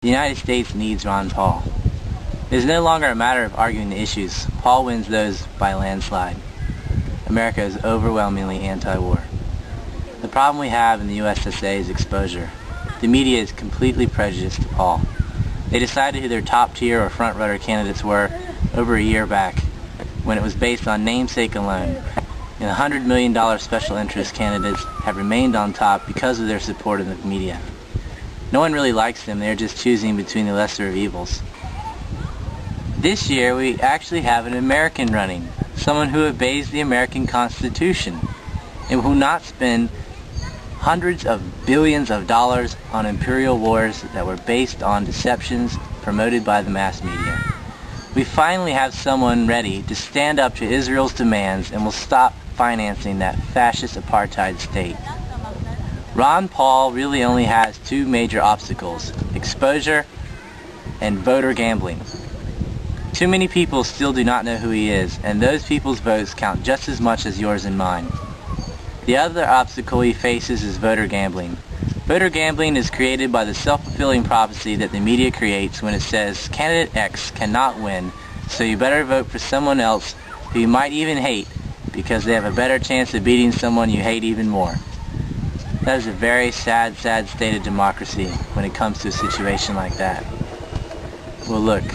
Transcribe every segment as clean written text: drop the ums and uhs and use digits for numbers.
United States needs Ron Paul. It is no longer a matter of arguing the issues. Paul wins those by landslide. America is overwhelmingly anti-war. The problem we have in the USSA is exposure. The media is completely prejudiced to Paul. They decided who their top tier or front-runner candidates were over a year back, when it was based on namesake alone. And $100 million special interest candidates have remained on top because of their support in the media. No one really likes them, they're just choosing between the lesser of evils. This year we actually have an American running, someone who obeys the American Constitution and will not spend hundreds of billions of dollars on imperial wars that were based on deceptions promoted by the mass media. We finally have someone ready to stand up to Israel's demands and will stop financing that fascist apartheid state. Ron Paul really only has two major obstacles: exposure and voter gambling. Too many people still do not know who he is, and those people's votes count just as much as yours and mine. The other obstacle he faces is voter gambling. Voter gambling is created by the self-fulfilling prophecy that the media creates when it says candidate X cannot win, so you better vote for someone else who you might even hate because they have a better chance of beating someone you hate even more. That is a very sad state of democracy when it comes to a situation like that. Well, look,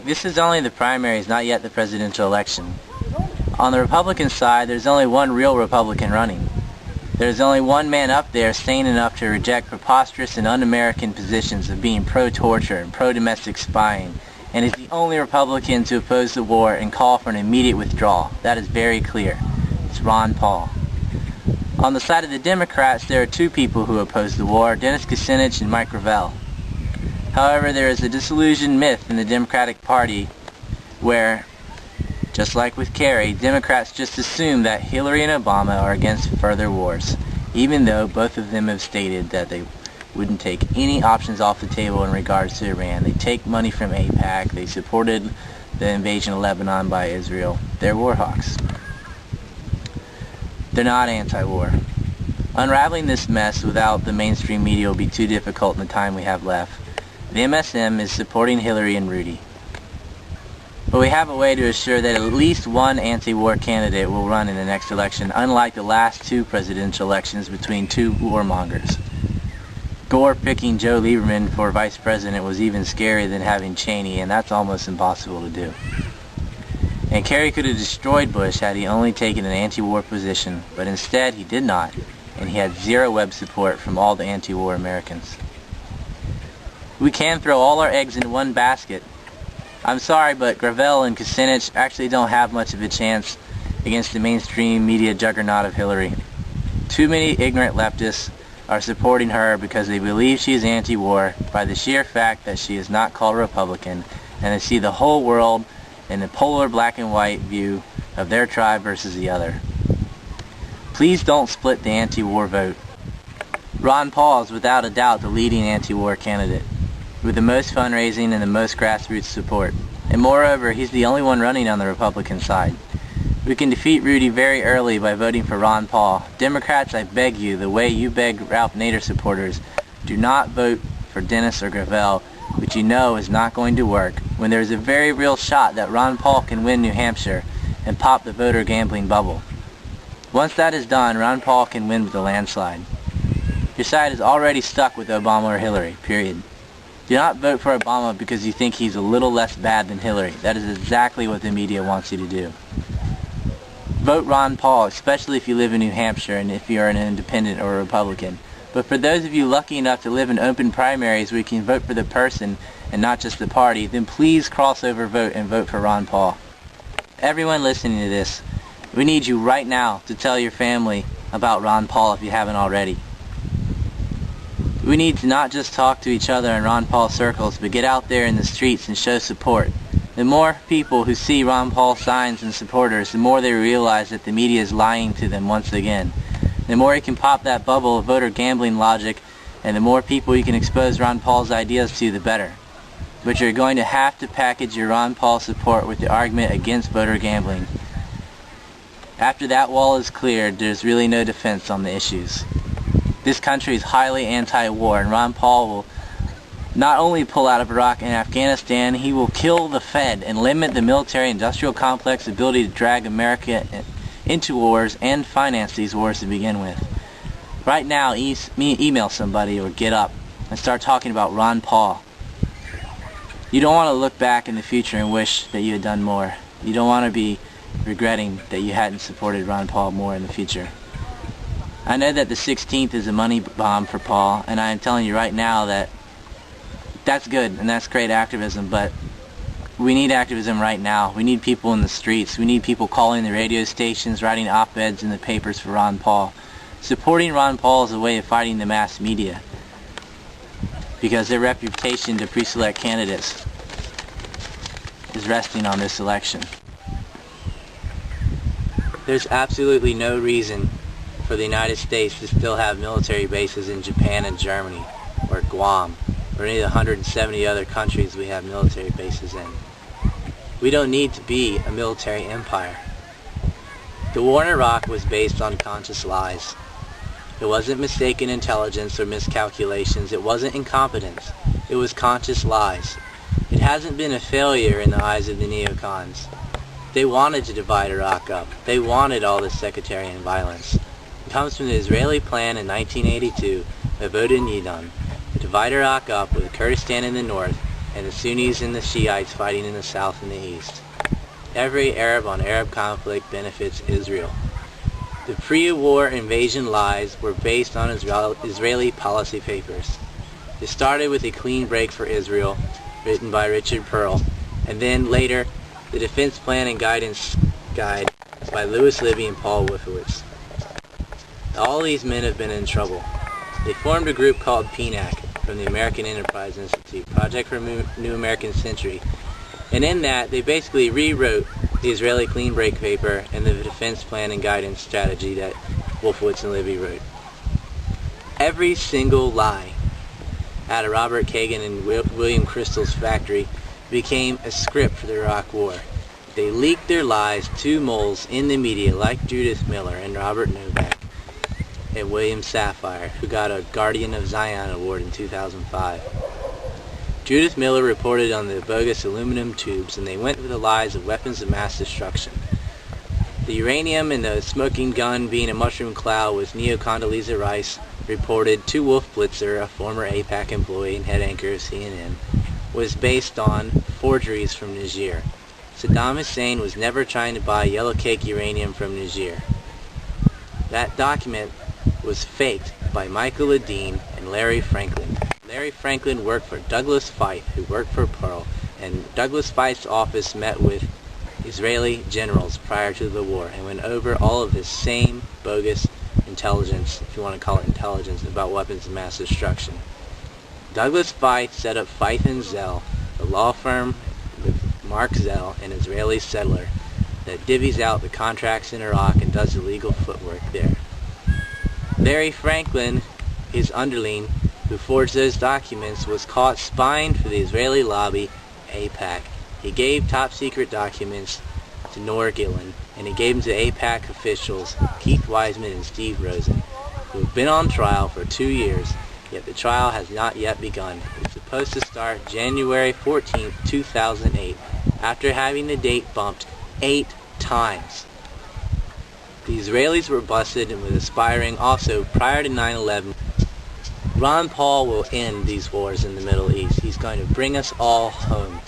this is only the primaries, not yet the presidential election. On the Republican side, there's only one real Republican running. There's only one man up there sane enough to reject preposterous and un-American positions of being pro-torture and pro-domestic spying, and is the only Republican to oppose the war and call for an immediate withdrawal. That is very clear. It's Ron Paul. On the side of the Democrats, there are two people who oppose the war, Dennis Kucinich and Mike Gravel. However, there is a disillusioned myth in the Democratic Party where, just like with Kerry, Democrats just assume that Hillary and Obama are against further wars, even though both of them have stated that they wouldn't take any options off the table in regards to Iran. They take money from AIPAC. They supported the invasion of Lebanon by Israel. They're war hawks. They're not anti-war. Unraveling this mess without the mainstream media will be too difficult in the time we have left. The MSM is supporting Hillary and Rudy. But we have a way to assure that at least one anti-war candidate will run in the next election, unlike the last two presidential elections between two warmongers. Gore picking Joe Lieberman for vice president was even scarier than having Cheney, and that's almost impossible to do. And Kerry could have destroyed Bush had he only taken an anti-war position, but instead he did not, and he had zero web support from all the anti-war Americans. We can throw all our eggs in one basket. I'm sorry, but Gravel and Kucinich actually don't have much of a chance against the mainstream media juggernaut of Hillary. Too many ignorant leftists are supporting her because they believe she is anti-war by the sheer fact that she is not called a Republican, and they see the whole world in the polar black and white view of their tribe versus the other. Please don't split the anti-war vote. Ron Paul is without a doubt the leading anti-war candidate, with the most fundraising and the most grassroots support. And moreover, he's the only one running on the Republican side. We can defeat Rudy very early by voting for Ron Paul. Democrats, I beg you, the way you beg Ralph Nader supporters, do not vote for Dennis or Gravel, which you know is not going to work, when there is a very real shot that Ron Paul can win New Hampshire and pop the voter gambling bubble. Once that is done, Ron Paul can win with a landslide. Your side is already stuck with Obama or Hillary, period. Do not vote for Obama because you think he's a little less bad than Hillary. That is exactly what the media wants you to do. Vote Ron Paul, especially if you live in New Hampshire and if you are an independent or a Republican. But for those of you lucky enough to live in open primaries where you can vote for the person and not just the party, then please crossover vote and vote for Ron Paul. Everyone listening to this, we need you right now to tell your family about Ron Paul if you haven't already. We need to not just talk to each other in Ron Paul circles, but get out there in the streets and show support. The more people who see Ron Paul signs and supporters, the more they realize that the media is lying to them once again. The more you can pop that bubble of voter gambling logic, and the more people you can expose Ron Paul's ideas to, the better. But you're going to have to package your Ron Paul support with the argument against voter gambling. After that wall is cleared, there's really no defense on the issues. This country is highly anti-war, and Ron Paul will not only pull out of Iraq and Afghanistan, he will kill the Fed and limit the military-industrial complex's ability to drag America into wars and finance these wars to begin with. Right now, email somebody or get up and start talking about Ron Paul. You don't want to look back in the future and wish that you had done more. You don't want to be regretting that you hadn't supported Ron Paul more in the future. I know that the 16th is a money bomb for Paul, and I am telling you right now that that's good and that's great activism, but we need activism right now. We need people in the streets. We need people calling the radio stations, writing op-eds in the papers for Ron Paul. Supporting Ron Paul is a way of fighting the mass media, because their reputation to pre-select candidates is resting on this election. There's absolutely no reason for the United States to still have military bases in Japan and Germany, or Guam, or any of the 170 other countries we have military bases in. We don't need to be a military empire. The war in Iraq was based on conscious lies. It wasn't mistaken intelligence or miscalculations. It wasn't incompetence. It was conscious lies. It hasn't been a failure in the eyes of the neocons. They wanted to divide Iraq up. They wanted all this sectarian violence. It comes from the Israeli plan in 1982 by Bodin Yidon to divide Iraq up with Kurdistan in the north and the Sunnis and the Shiites fighting in the south and the east. Every Arab-on-Arab conflict benefits Israel. The pre-war invasion lies were based on Israeli policy papers. It started with a clean break for Israel, written by Richard Pearl, and then later, the Defense Plan and Guidance Guide by Louis Libby and Paul Wolfowitz. All these men have been in trouble. They formed a group called PNAC from the American Enterprise Institute, Project for New American Century, and in that they basically rewrote the Israeli clean break paper and the defense plan and guidance strategy that Wolfowitz and Libby wrote. Every single lie out of Robert Kagan and William Kristol's factory became a script for the Iraq War. They leaked their lies to moles in the media like Judith Miller and Robert Novak and William Safire, who got a Guardian of Zion award in 2005. Judith Miller reported on the bogus aluminum tubes, and they went with the lies of weapons of mass destruction. The uranium and the smoking gun being a mushroom cloud, with Neo Condoleezza Rice reported to Wolf Blitzer, a former AIPAC employee and head anchor of CNN, was based on forgeries from Niger. Saddam Hussein was never trying to buy yellow cake uranium from Niger. That document was faked by Michael Ledeen and Larry Franklin. Larry Franklin worked for Douglas Feith, who worked for Pearl, and Douglas Feith's office met with Israeli generals prior to the war and went over all of this same bogus intelligence, if you want to call it intelligence, about weapons of mass destruction. Douglas Feith set up Feith and Zell, the law firm with Mark Zell, an Israeli settler, that divvies out the contracts in Iraq and does the legal footwork there. Larry Franklin, his underling, who forged those documents, was caught spying for the Israeli lobby, AIPAC. He gave top-secret documents to Nor Gillen, and he gave them to AIPAC officials, Keith Wiseman and Steve Rosen, who have been on trial for 2 years, yet the trial has not yet begun. It's supposed to start January 14, 2008, after having the date bumped 8 times. The Israelis were busted and were aspiring also prior to 9/11. Ron Paul will end these wars in the Middle East. He's going to bring us all home.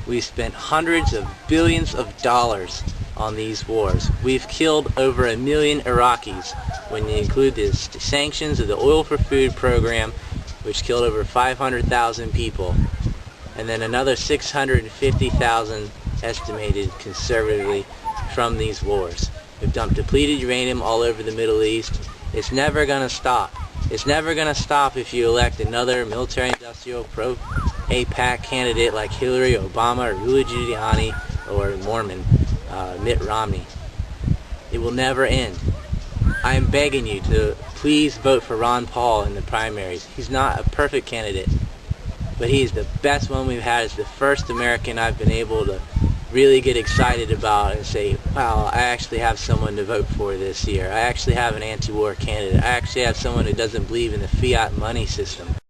We've spent hundreds of billions of dollars on these wars. We've killed over 1 million Iraqis when you include the sanctions of the Oil for Food program, which killed over 500,000 people, and then another 650,000 estimated conservatively from these wars. We've dumped depleted uranium all over the Middle East. It's never going to stop. It's never going to stop if you elect another military-industrial pro-AIPAC candidate like Hillary, Obama, or Rudy Giuliani, or Mormon, Mitt Romney. It will never end. I am begging you to please vote for Ron Paul in the primaries. He's not a perfect candidate, but he is the best one we've had. It's the first American I've been able to really get excited about and say, wow, I actually have someone to vote for this year. I actually have an anti-war candidate. I actually have someone who doesn't believe in the fiat money system.